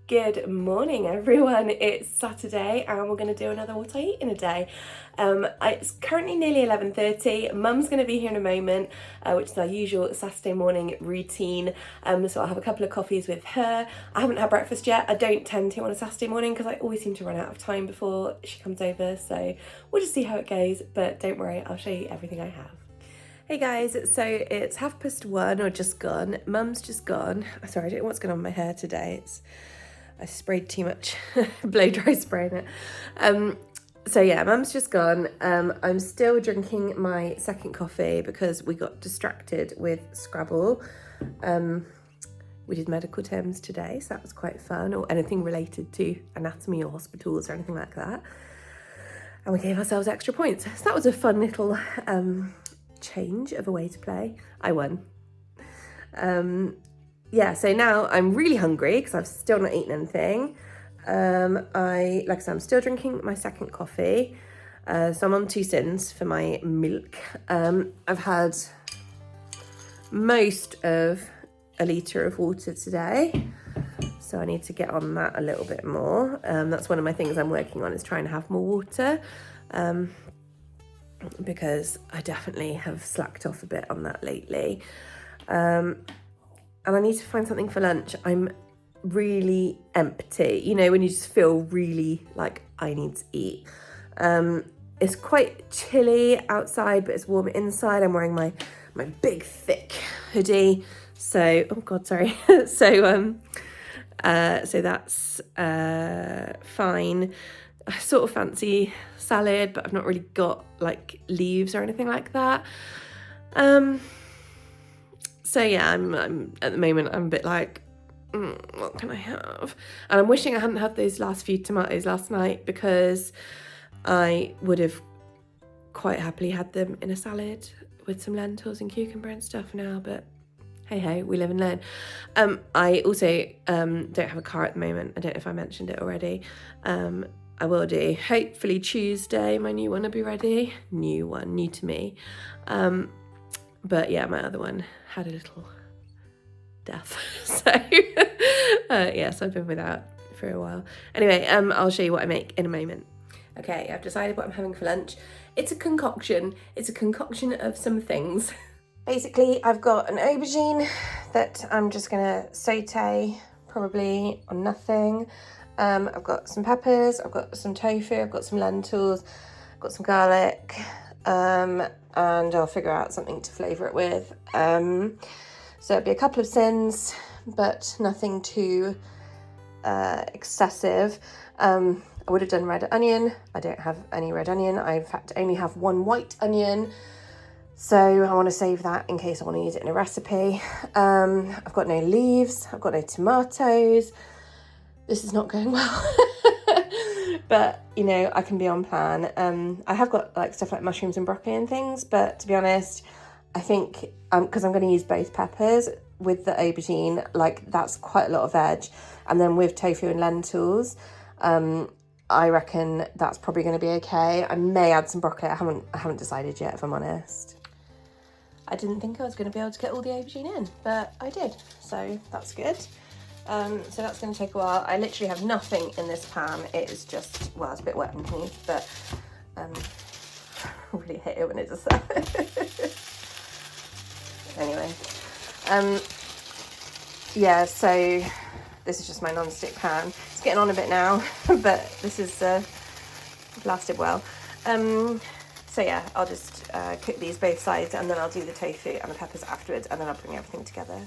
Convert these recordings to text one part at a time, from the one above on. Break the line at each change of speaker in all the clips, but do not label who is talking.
Good morning, everyone. It's Saturday and we're going to do another what I eat in a day. It's currently nearly 11:30. Mum's going to be here in a moment, which is our usual Saturday morning routine. So I'll have a couple of coffees with her. I haven't had breakfast yet. I don't tend to on a Saturday morning because I always seem to run out of time before she comes over. So we'll just see how it goes. But don't worry, I'll show you everything I have. Hey guys, so it's 1:30 or just gone. Mum's just gone. Sorry, I don't know what's going on with my hair today. I sprayed too much blow dry spray in it. So yeah, Mum's just gone. I'm still drinking my second coffee because we got distracted with Scrabble. We did medical terms today, so that was quite fun, or anything related to anatomy or hospitals or anything like that. And we gave ourselves extra points. So that was a fun little change of a way to play. I won. Yeah, so now I'm really hungry because I've still not eaten anything. Like I said, I'm still drinking my second coffee. So I'm on 2 syns for my milk. I've had most of a litre of water today. So I need to get on that a little bit more. That's one of my things I'm working on, is trying to have more water. Because I definitely have slacked off a bit on that lately. And I need to find something for lunch. I'm really empty. You know, when you just feel really like I need to eat. It's quite chilly outside, but it's warm inside. I'm wearing my big thick hoodie. So, oh God, sorry. So that's fine. I sort of fancy salad, but I've not really got like leaves or anything like that. So yeah, I'm at the moment, I'm a bit like, what can I have? And I'm wishing I hadn't had those last few tomatoes last night, because I would have quite happily had them in a salad with some lentils and cucumber and stuff now, but hey ho, we live and learn. I also don't have a car at the moment. I don't know if I mentioned it already. I will do. Hopefully Tuesday, my new one will be ready. New to me. But yeah, my other one had a little death. So so I've been without for a while. Anyway, I'll show you what I make in a moment. Okay, I've decided what I'm having for lunch. It's a concoction. It's a concoction of some things. Basically, I've got an aubergine that I'm just gonna saute, probably on nothing. I've got some peppers, I've got some tofu, I've got some lentils, I've got some garlic, and I'll figure out something to flavour it with. So it'd be a couple of syns, but nothing too excessive. I would have done red onion. I don't have any red onion. I in fact only have 1 white onion. So I want to save that in case I want to use it in a recipe. I've got no leaves. I've got no tomatoes. This is not going well. But, you know, I can be on plan. I have got like stuff like mushrooms and broccoli and things, but to be honest, I think because I'm going to use both peppers with the aubergine, like that's quite a lot of veg. And then with tofu and lentils, I reckon that's probably going to be okay. I may add some broccoli. I haven't decided yet, if I'm honest. I didn't think I was going to be able to get all the aubergine in, but I did, so that's good. So that's going to take a while. I literally have nothing in this pan. It is just, well, it's a bit wet underneath, but I really hate it when it does that. Anyway, yeah, so this is just my non-stick pan. It's getting on a bit now, but this is lasted well. So yeah, I'll just cook these both sides, and then I'll do the tofu and the peppers afterwards, and then I'll bring everything together.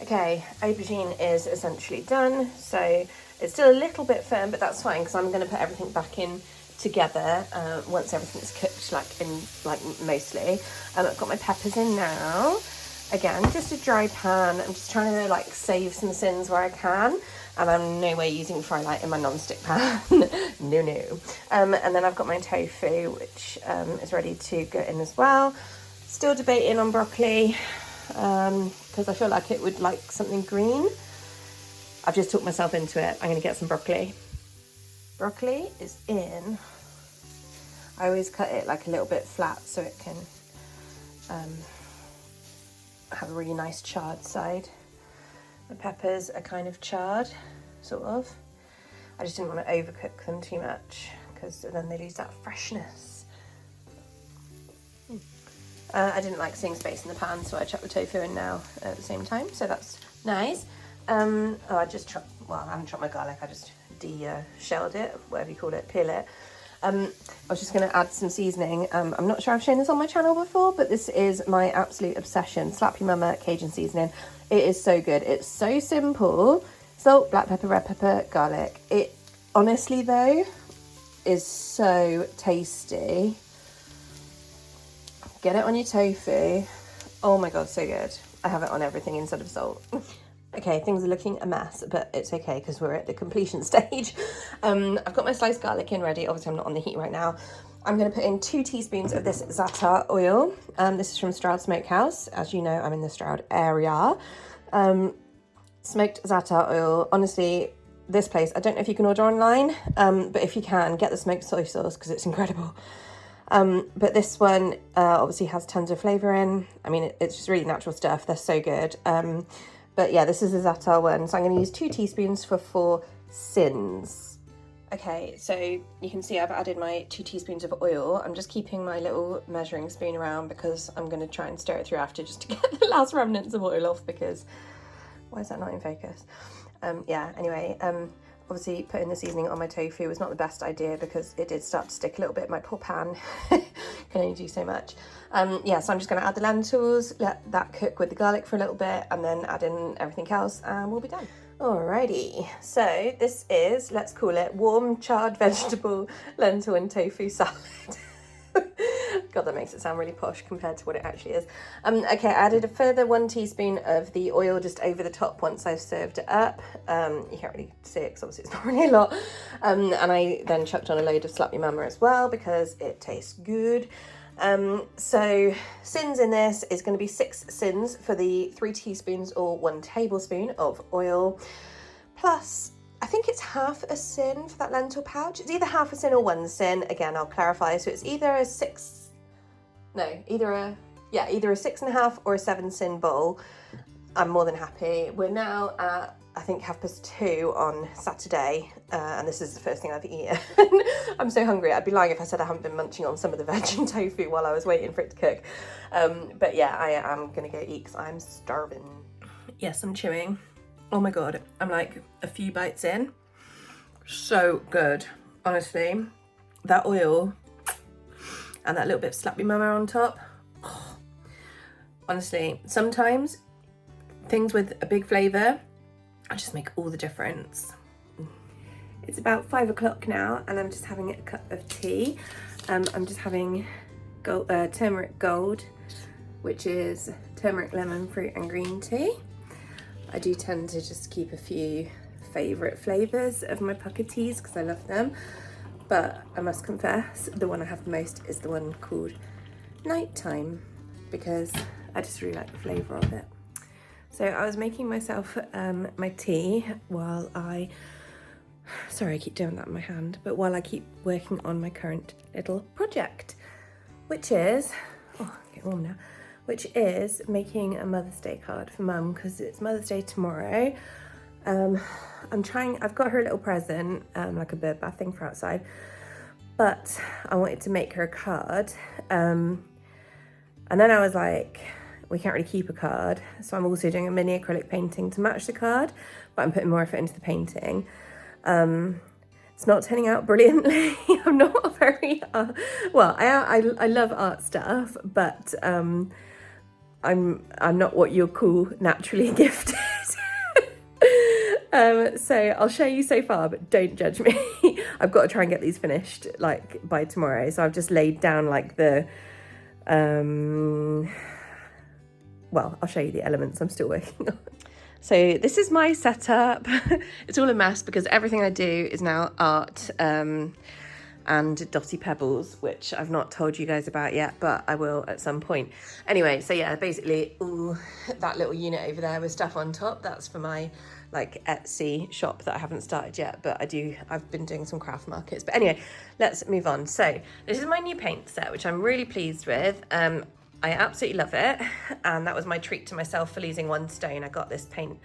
Okay, aubergine is essentially done, so it's still a little bit firm, but that's fine because I'm going to put everything back in together once everything's cooked, mostly. I've got my peppers in now. Again, just a dry pan. I'm just trying to like save some syns where I can, and I'm no way using fry light in my non-stick pan. no. And then I've got my tofu, which is ready to go in as well. Still debating on broccoli, because I feel like it would like something green. I've just talked myself into it. I'm going to get some broccoli. Broccoli is in. I always cut it like a little bit flat so it can have a really nice charred side. The peppers are kind of charred, sort of. I just didn't want to overcook them too much because then they lose that freshness. I didn't like seeing space in the pan, so I chucked the tofu in now at the same time, so that's nice. I just chopped, well, I haven't chopped my garlic, I just de-shelled it, whatever you call it, peel it. I was just going to add some seasoning. I'm not sure I've shown this on my channel before, but this is my absolute obsession. Slap Your Mama Cajun seasoning. It is so good. It's so simple. Salt, black pepper, red pepper, garlic. It honestly though is so tasty. Get it on your tofu. Oh my god, so good. I have it on everything instead of salt. Okay, things are looking a mess, but it's okay because we're at the completion stage. I've got my sliced garlic in ready. Obviously, I'm not on the heat right now. I'm going to put in 2 teaspoons of this za'atar oil. This is from Stroud Smokehouse. As you know, I'm in the Stroud area. Smoked za'atar oil. Honestly, this place, I don't know if you can order online, but if you can, get the smoked soy sauce because it's incredible. But this one obviously has tons of flavour in. I mean, it's just really natural stuff. They're so good. But yeah, this is the za'atar one. So I'm going to use 2 teaspoons for 4 syns. Okay, so you can see I've added my 2 teaspoons of oil. I'm just keeping my little measuring spoon around because I'm going to try and stir it through after just to get the last remnants of oil off because why is that not in focus? Yeah, anyway, obviously putting the seasoning on my tofu was not the best idea because it did start to stick a little bit. My poor pan can only do so much. Yeah, so I'm just going to add the lentils, let that cook with the garlic for a little bit, and then add in everything else and we'll be done. Alrighty, so this is, let's call it warm charred vegetable lentil and tofu salad. God, that makes it sound really posh compared to what it actually is. Okay, I added a further 1 teaspoon of the oil just over the top once I've served it up. You can't really see it because obviously it's not really a lot. And I then chucked on a load of Slap Your Mama as well because it tastes good. So syns in this is going to be 6 syns for the 3 teaspoons or 1 tablespoon of oil. Plus, I think it's half a syn for that lentil pouch. It's either half a syn or 1 syn. Again, I'll clarify. So it's either a 6.5 or a 7 syn bowl. I'm more than happy. We're now at, I think, 2:30 on Saturday, and this is the first thing I've eaten. I'm so hungry. I'd be lying if I said I haven't been munching on some of the veg and tofu while I was waiting for it to cook. But yeah, I am gonna go eat because I'm starving. Yes, I'm chewing. Oh my god, I'm like a few bites in. So good, honestly. That oil and that little bit of Slap Your Mama on top. Oh, honestly, sometimes things with a big flavour just make all the difference. It's about 5 o'clock now and I'm just having a cup of tea. I'm just having turmeric gold, which is turmeric, lemon, fruit and green tea. I do tend to just keep a few favourite flavours of my pucker teas because I love them. But I must confess, the one I have the most is the one called Nighttime because I just really like the flavour of it. So I was making myself my tea while sorry I keep doing that in my hand, but while I keep working on my current little project, which is, oh, get warm now, which is making a Mother's Day card for Mum because it's Mother's Day tomorrow. I've got her a little present, like a bird bath thing for outside, but I wanted to make her a card. And then I was like, we can't really keep a card. So I'm also doing a mini acrylic painting to match the card, but I'm putting more effort into the painting. It's not turning out brilliantly. I'm not a very, well, I love art stuff, but I'm not what you'll call naturally gifted. So I'll show you so far, but don't judge me. I've got to try and get these finished like by tomorrow. So I've just laid down like the, well, I'll show you the elements I'm still working on. So this is my setup. It's all a mess because everything I do is now art and dotty pebbles, which I've not told you guys about yet, but I will at some point. Anyway, so yeah, basically, ooh, that little unit over there with stuff on top, that's for my like Etsy shop that I haven't started yet, but I've been doing some craft markets. But anyway, let's move on. So this is my new paint set, which I'm really pleased with. I absolutely love it. And that was my treat to myself for losing 1 stone. I got this paint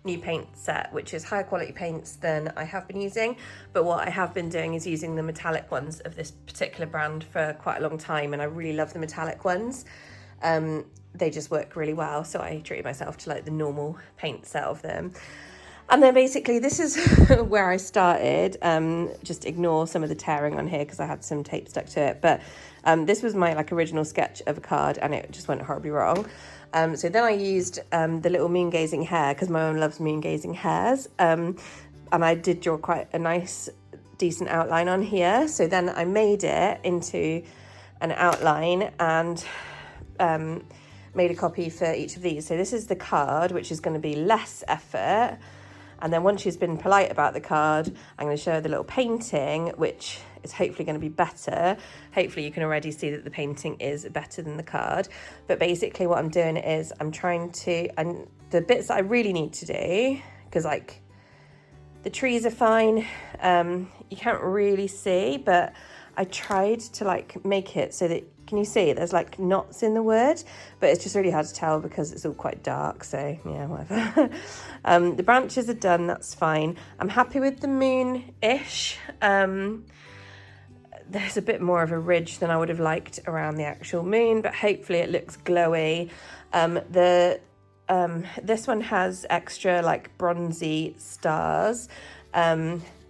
new paint set, which is higher quality paints than I have been using. But what I have been doing is using the metallic ones of this particular brand for quite a long time, and I really love the metallic ones. They just work really well, so I treated myself to like the normal paint set of them. And then basically this is where I started. Just ignore some of the tearing on here because I had some tape stuck to it. But this was my like original sketch of a card, and it just went horribly wrong. So then I used the little moon gazing hare because my mum loves moon gazing hares. And I did draw quite a nice, decent outline on here. So then I made it into an outline and made a copy for each of these. So this is the card, which is going to be less effort. And then once she's been polite about the card, I'm going to show her the little painting, which is hopefully going to be better. Hopefully you can already see that the painting is better than the card. But basically what I'm doing is I'm trying to, and the bits that I really need to do, because like the trees are fine, you can't really see, but I tried to like make it so that, can you see there's like knots in the wood, but it's just really hard to tell because it's all quite dark, so yeah, whatever. The branches are done, that's fine. I'm happy with the moon-ish. There's a bit more of a ridge than I would have liked around the actual moon, but hopefully it looks glowy. This one has extra like bronzy stars.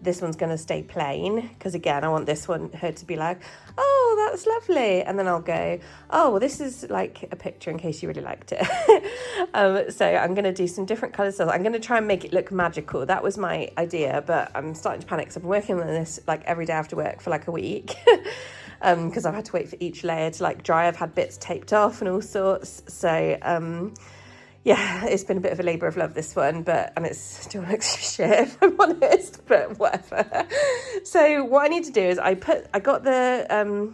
This one's going to stay plain because again I want her to be like, oh, that's lovely, and then I'll go, oh well, this is like a picture in case you really liked it. So I'm going to do some different colours. I'm going to try and make it look magical. That was my idea, but I'm starting to panic, so I've been working on this like every day after work for like a week because I've had to wait for each layer to like dry. I've had bits taped off and all sorts, so yeah, it's been a bit of a labour of love, this one, and it still looks shit if I'm honest, but whatever. So what I need to do is I got the,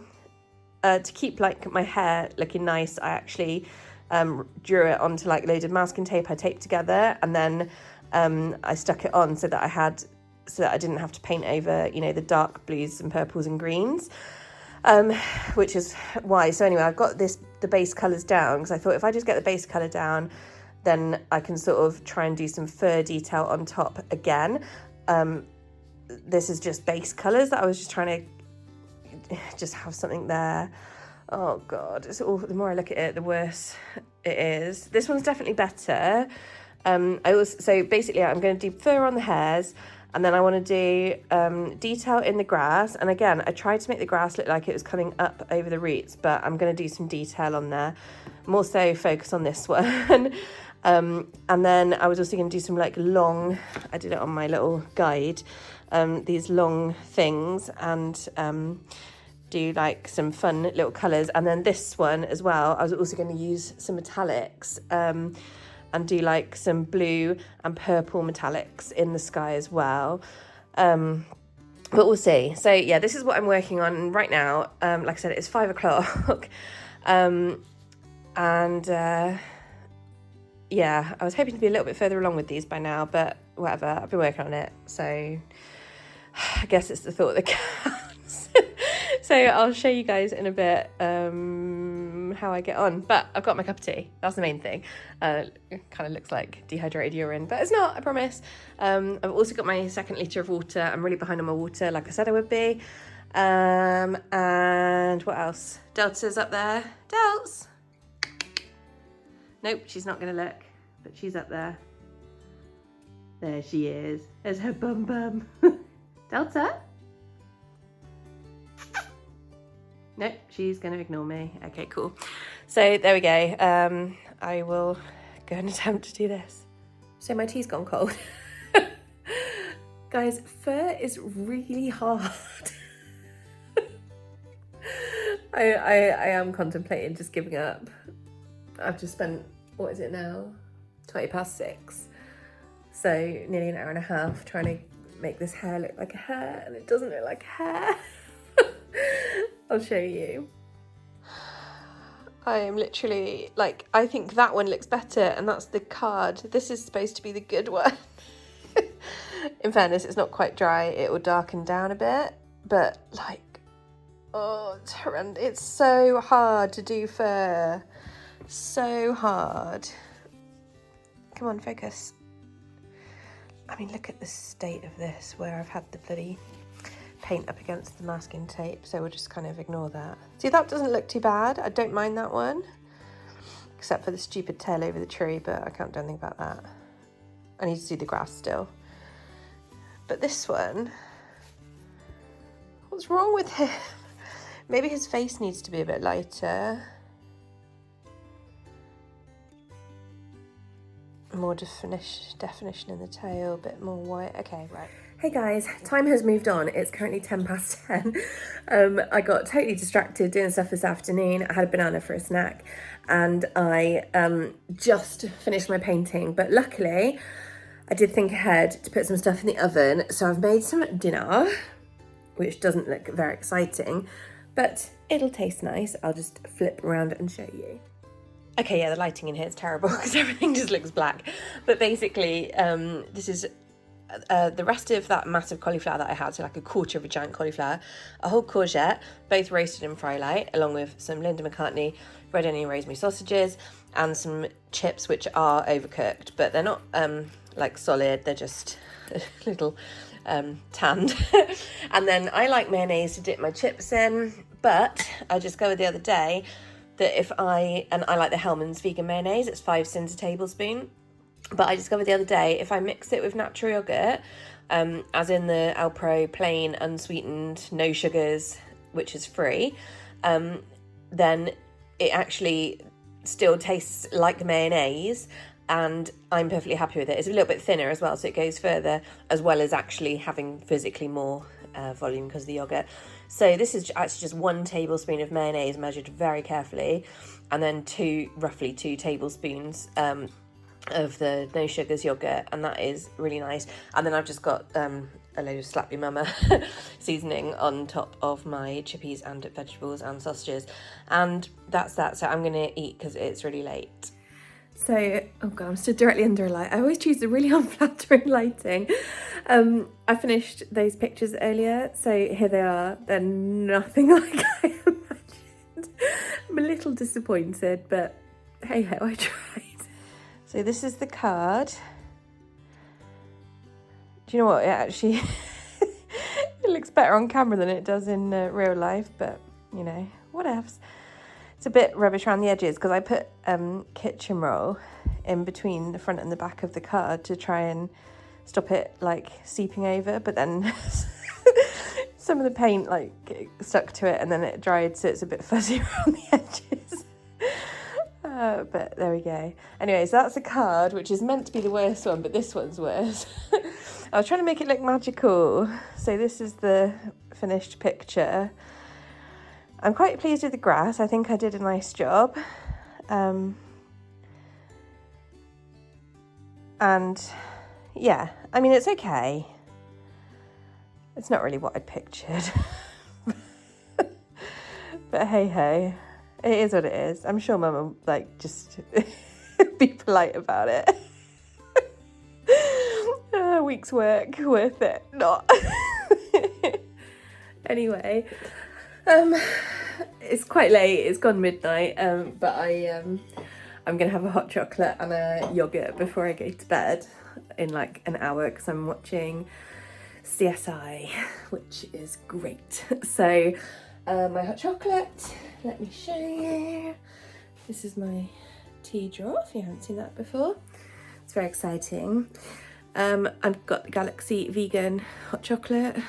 to keep like my hair looking nice, I actually drew it onto like loads of masking tape I taped together, and then I stuck it on so that I didn't have to paint over, you know, the dark blues and purples and greens. Which is why. So anyway, I've got the base colours down because I thought if I just get the base colour down, then I can sort of try and do some fur detail on top again. This is just base colours that I was just trying to just have something there. Oh God, the more I look at it, the worse it is. This one's definitely better. So basically I'm going to do fur on the hairs, and then I want to do detail in the grass. And again, I tried to make the grass look like it was coming up over the roots, but I'm going to do some detail on there. More so focus on this one. And then I was also going to do some like long, I did it on my little guide, these long things, and do like some fun little colours. And then this one as well, I was also going to use some metallics, and do like some blue and purple metallics in the sky as well. But we'll see. So yeah, this is what I'm working on right now. Like I said, it's 5 o'clock. Yeah, I was hoping to be a little bit further along with these by now, but whatever, I've been working on it. So I guess it's the thought that counts. So I'll show you guys in a bit how I get on. But I've got my cup of tea. That's the main thing. It kind of looks like dehydrated urine, but it's not, I promise. I've also got my 2 litre of water. I'm really behind on my water, like I said I would be. And what else? Delta's up there. Delts! Nope, she's not going to look, but she's up there. There she is. There's her bum bum. Delta? Nope, she's going to ignore me. Okay, cool. So there we go. I will go and attempt to do this. So my tea's gone cold. Guys, fur is really hard. I am contemplating just giving up. I've just spent, what is it now? 6:20. So nearly an hour and a half trying to make this hair look like a hair, and it doesn't look like hair. I'll show you. I am literally like, I think that one looks better, and that's the card. This is supposed to be the good one. In fairness, it's not quite dry. It will darken down a bit, but like, oh, it's horrendous. It's so hard to do fur. So hard. Come on, focus. I mean, look at the state of this, where I've had the bloody paint up against the masking tape, so we'll just kind of ignore that. See, that doesn't look too bad. I don't mind that one, except for the stupid tail over the tree, but I can't do anything about that. I need to do the grass still. But this one, what's wrong with him? Maybe his face needs to be a bit lighter. More definition in the tail, a bit more white. Okay, right. Hey guys, time has moved on. It's currently 10 past 10. I got totally distracted doing stuff this afternoon. I had a banana for a snack and I just finished my painting, but luckily I did think ahead to put some stuff in the oven. So I've made some dinner, which doesn't look very exciting, but it'll taste nice. I'll just flip around and show you. Okay, yeah, the lighting in here is terrible because everything just looks black. But basically, this is the rest of that massive cauliflower that I had, so like a quarter of a giant cauliflower, a whole courgette, both roasted in fry light, along with some Linda McCartney red onion rosemary sausages and some chips which are overcooked, but they're not like solid, they're just a little tanned. And then I like mayonnaise to dip my chips in, but I discovered the other day that I like the Hellmann's vegan mayonnaise, it's 5 syns a tablespoon. But I discovered the other day, if I mix it with natural yogurt, as in the Alpro plain, unsweetened, no sugars, which is free, then it actually still tastes like mayonnaise, and I'm perfectly happy with it. It's a little bit thinner as well, so it goes further, as well as actually having physically more volume because of the yogurt. So this is actually just 1 tablespoon of mayonnaise measured very carefully, and then roughly 2 tablespoons of the no sugars yogurt, and that is really nice. And then I've just got a load of Slap Your Mama seasoning on top of my chippies and vegetables and sausages, and that's that. So I'm gonna eat because it's really late. So, oh god, I'm stood directly under a light. I always choose the really unflattering lighting. I finished those pictures earlier, so here they are. They're nothing like I imagined. I'm a little disappointed, but hey ho, I tried. So this is the card. Do you know what? It actually it looks better on camera than it does in real life, but you know, whatevs. It's a bit rubbish around the edges because I put kitchen roll in between the front and the back of the card to try and stop it like seeping over, but then some of the paint like stuck to it and then it dried, so it's a bit fuzzy around the edges. But there we go. Anyway, so that's a card, which is meant to be the worst one, but this one's worse. I was trying to make it look magical. So this is the finished picture. I'm quite pleased with the grass. I think I did a nice job. And yeah, I mean, it's okay. It's not really what I'd pictured. But hey ho. It is what it is. I'm sure Mum will like just be polite about it. A week's work worth it, not. Anyway, it's quite late. It's gone midnight. But I'm gonna have a hot chocolate and a yogurt before I go to bed in like an hour because I'm watching CSI, which is great. So my hot chocolate. Let me show you. This is my tea drawer, if you haven't seen that before. It's very exciting. I've got the Galaxy vegan hot chocolate.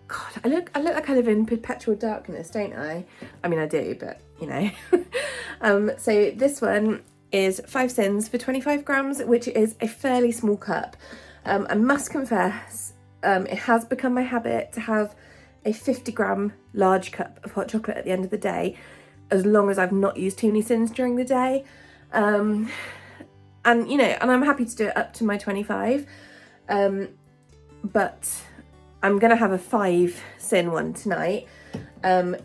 God, I look like I live in perpetual darkness, don't I? I mean, I do, but you know. So this one is 5 syns for 25 grams, which is a fairly small cup. I must confess, it has become my habit to have a 50-gram large cup of hot chocolate at the end of the day, as long as I've not used too many syns during the day. And you know, and I'm happy to do it up to my 25. But I'm gonna have a 5 syn one tonight,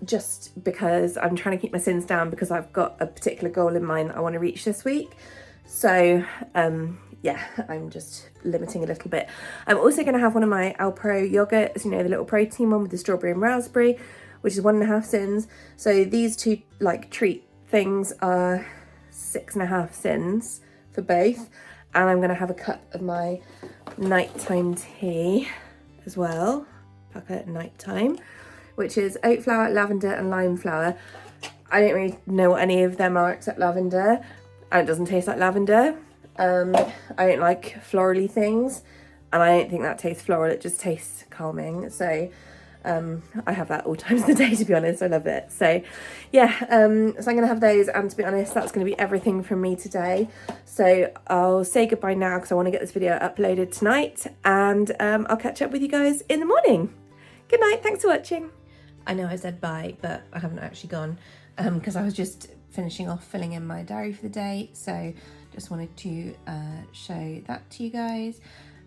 just because I'm trying to keep my syns down because I've got a particular goal in mind that I want to reach this week. So yeah, I'm just limiting a little bit. I'm also going to have one of my Alpro yogurts, you know, the little protein one with the strawberry and raspberry, which is 1.5 syns. So these two like treat things are 6.5 syns for both. And I'm going to have a cup of my nighttime tea as well, pucker at nighttime, which is oat flour, lavender and lime flour. I don't really know what any of them are except lavender, and it doesn't taste like lavender. I don't like florally things, and I don't think that tastes floral, it just tastes calming. So I have that all times of the day, to be honest. I love it. So yeah, so I'm gonna have those, and to be honest, that's gonna be everything from me today. So I'll say goodbye now because I want to get this video uploaded tonight, and I'll catch up with you guys in the morning. Good night, thanks for watching. I know I said bye, but I haven't actually gone because I was just finishing off filling in my diary for the day. So just wanted to show that to you guys.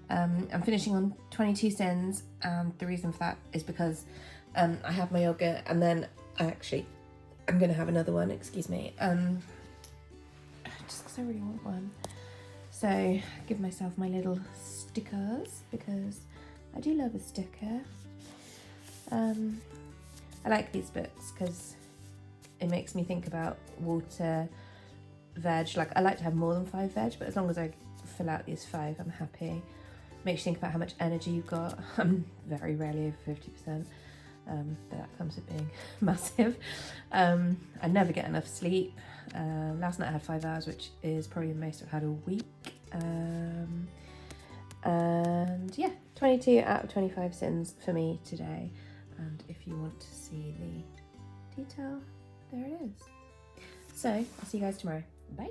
I'm finishing on 22 syns, and the reason for that is because I have my yogurt, and then I'm going to have another one, excuse me, just because I really want one. So give myself my little stickers because I do love a sticker. I like these books because it makes me think about water, veg. Like, I like to have more than 5 veg, but as long as I fill out these 5, I'm happy. Makes you think about how much energy you've got. I'm very rarely over 50%, but that comes with being massive. I never get enough sleep. Last night I had 5 hours, which is probably the most I've had all week. And yeah, 22 out of 25 syns for me today. And if you want to see the detail, there it is. So I'll see you guys tomorrow. Bye.